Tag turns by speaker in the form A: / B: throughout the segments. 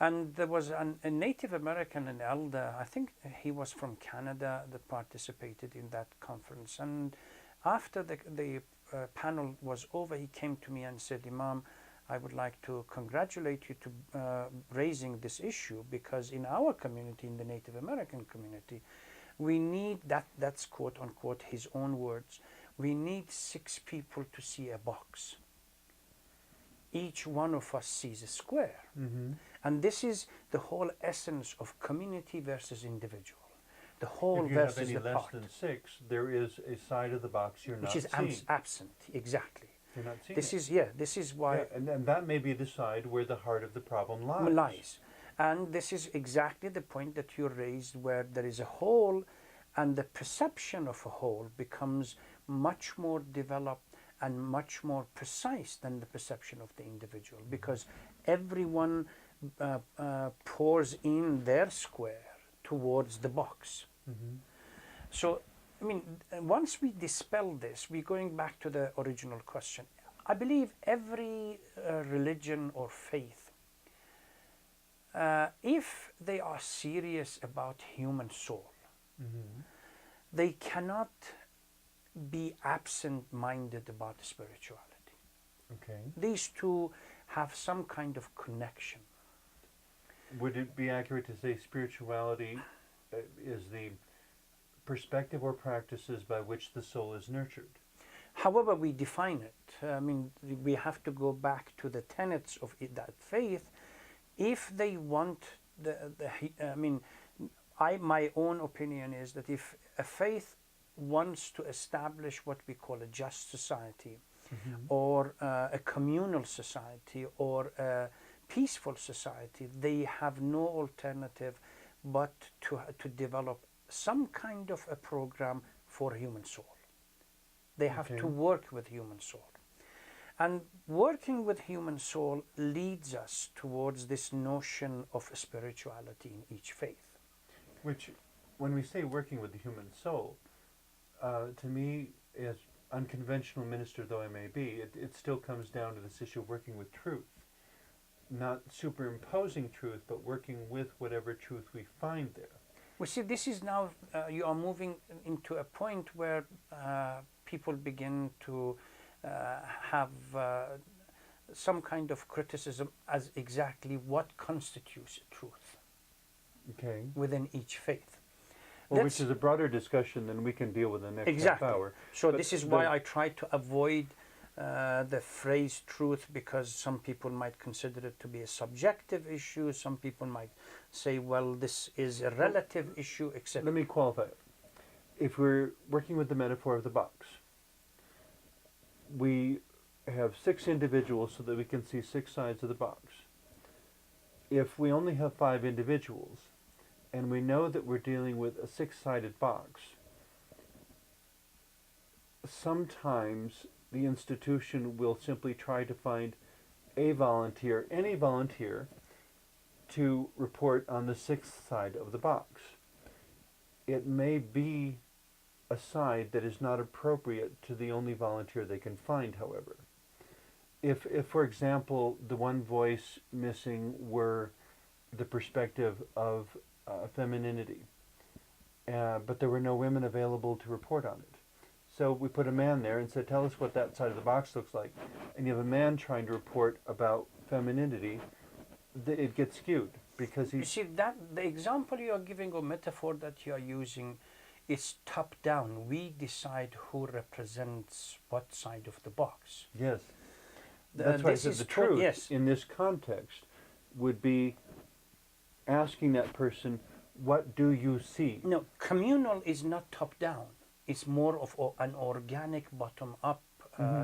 A: And there was a Native American, an elder, I think he was from Canada, that participated in that conference. And after the panel was over, he came to me and said, Imam, I would like to congratulate you to raising this issue, because in our community, in the Native American community, we need, that's quote unquote his own words, we need 6 people to see a box. Each one of us sees a square.
B: Mm-hmm.
A: And this is the whole essence of community versus individual. The whole
B: if you
A: versus
B: have any
A: the
B: less
A: part.
B: than 6, there is a side of the box you're
A: which
B: not
A: is
B: seeing.
A: absent, exactly.
B: You're not seeing
A: This
B: it.
A: is, yeah, this is why
B: Yeah, and that may be the side where the heart of the problem lies.
A: And this is exactly the point that you raised, where there is a whole, and the perception of a whole becomes much more developed and much more precise than the perception of the individual, because everyone pours in their square towards the box.
B: Mm-hmm.
A: So, I mean, once we dispel this, we're going back to the original question. I believe every religion or faith, if they are serious about human soul,
B: Mm-hmm.
A: they cannot be absent-minded about spirituality.
B: Okay.
A: These two have some kind of connection.
B: Would it be accurate to say spirituality is the perspective or practices by which the soul is nurtured?
A: However we define it, I mean, we have to go back to the tenets of that faith. If they want my own opinion is that if a faith wants to establish what we call a just society,
B: Mm-hmm.
A: or a communal society, or a peaceful society, they have no alternative but to develop some kind of a program for human soul. They have
B: Okay.
A: to work with human soul. And working with human soul leads us towards this notion of spirituality in each faith.
B: Which, when we say working with the human soul, to me, as unconventional minister though I may be, it still comes down to this issue of working with truth. Not superimposing truth, but working with whatever truth we find there.
A: We see this is now, you are moving into a point where people begin to have some kind of criticism as exactly what constitutes truth
B: Okay.
A: within each faith.
B: Well, which is a broader discussion than we can deal with in the next
A: Exactly.
B: half hour.
A: So
B: But
A: this is why I try to avoid the phrase truth, because some people might consider it to be a subjective issue. Some people might say, well, this is a relative issue, etc.
B: Let me qualify it. If we're working with the metaphor of the box, we have 6 individuals so that we can see 6 sides of the box. If we only have 5 individuals, and we know that we're dealing with a 6-sided box, sometimes the institution will simply try to find a volunteer, any volunteer, to report on the 6th side of the box. It may be a side that is not appropriate to the only volunteer they can find, however. If for example, the one voice missing were the perspective of femininity, but there were no women available to report on it. So we put a man there and said, tell us what that side of the box looks like. And you have a man trying to report about femininity, it gets skewed because
A: You see, that the example you are giving or metaphor that you are using is top down. We decide who represents what side of the box.
B: Yes. That's why I said the truth
A: yes.
B: in this context would be asking that person, what do you see?
A: No, communal is not top down. It's more of an organic bottom up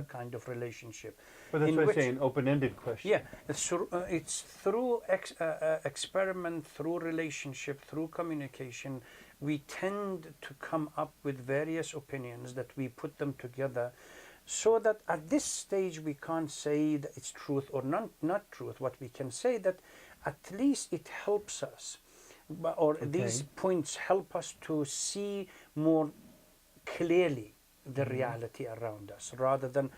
A: kind of relationship.
B: But that's why I say an open-ended question.
A: Yeah, it's through experiment, through relationship, through communication, we tend to come up with various opinions that we put them together, so that at this stage we can't say that it's truth or not truth. What we can say that at least it helps us, or these points help us to see more clearly the reality around us, rather than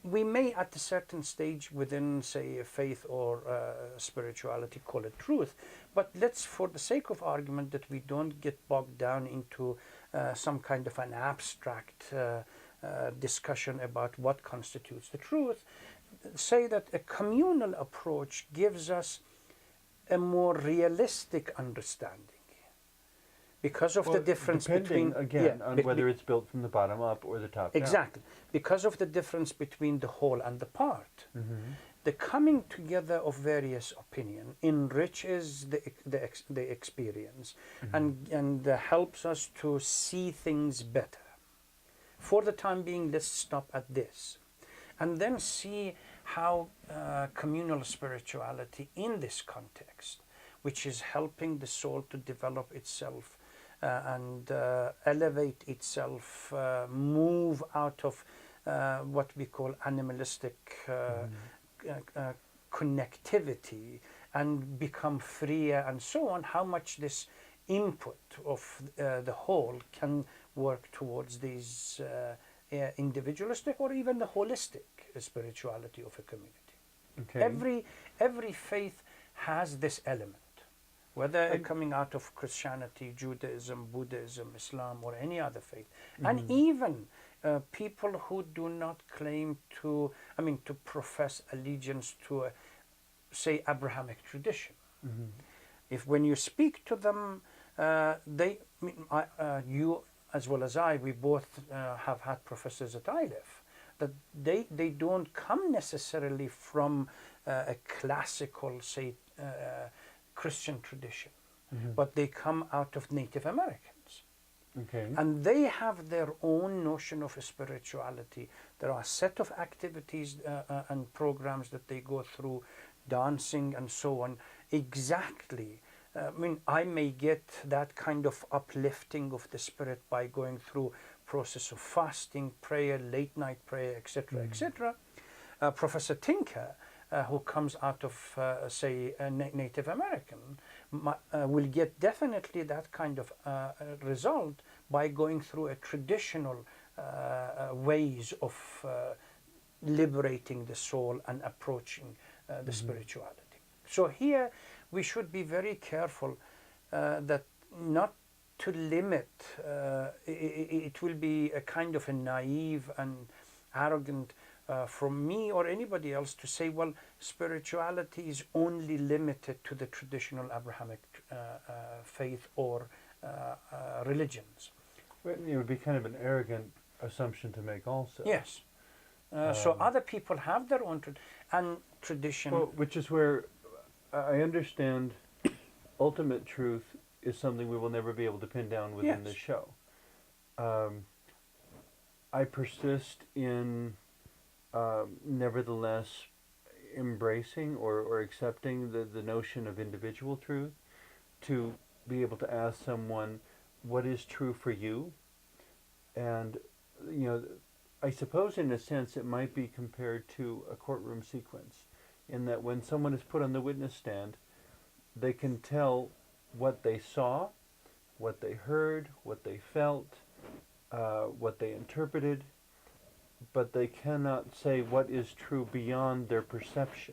A: we may at a certain stage within, say, a faith or spirituality call it truth, but let's, for the sake of argument, that we don't get bogged down into some kind of an abstract discussion about what constitutes the truth, say that a communal approach gives us a more realistic understanding because of the difference
B: depending,
A: between,
B: again, on whether it's built from the bottom up or the top down.
A: exactly, because of the difference between the whole and the part.
B: Mm-hmm.
A: The coming together of various opinion enriches the experience, and helps us to see things better. For the time being, let's stop at this, and then see how communal spirituality in this context, which is helping the soul to develop itself and elevate itself, move out of what we call animalistic connectivity and become freer and so on, how much this input of the whole can work towards these individualistic or even the holistic spirituality of a community.
B: Okay.
A: Every faith has this element, whether coming out of Christianity, Judaism, Buddhism, Islam, or any other faith. And even people who do not claim to profess allegiance to a, say, Abrahamic tradition. If when you speak to them, you as well as I, we both have had professors at ILEF, that they don't come necessarily from a classical, say, Christian tradition, but they come out of Native Americans.
B: Okay.
A: And they have their own notion of spirituality. There are a set of activities and programs that they go through, dancing and so on. Exactly. I may get that kind of uplifting of the spirit by going through process of fasting, prayer, late night prayer, etc., etc. Professor Tinker, who comes out of, say, a Native American, will get definitely that kind of result by going through a traditional ways of liberating the soul and approaching the spirituality. So here we should be very careful that not to limit, it will be a kind of a naive and arrogant from me or anybody else to say, well, spirituality is only limited to the traditional Abrahamic faith or religions.
B: Well, it would be kind of an arrogant assumption to make also.
A: Yes. So other people have their own tradition.
B: Well, which is where I understand ultimate truth is something we will never be able to pin down within this show. I persist in nevertheless embracing or accepting the notion of individual truth, to be able to ask someone what is true for you. And I suppose in a sense it might be compared to a courtroom sequence, in that when someone is put on the witness stand, they can tell what they saw, what they heard, what they felt, what they interpreted, but they cannot say what is true beyond their perception.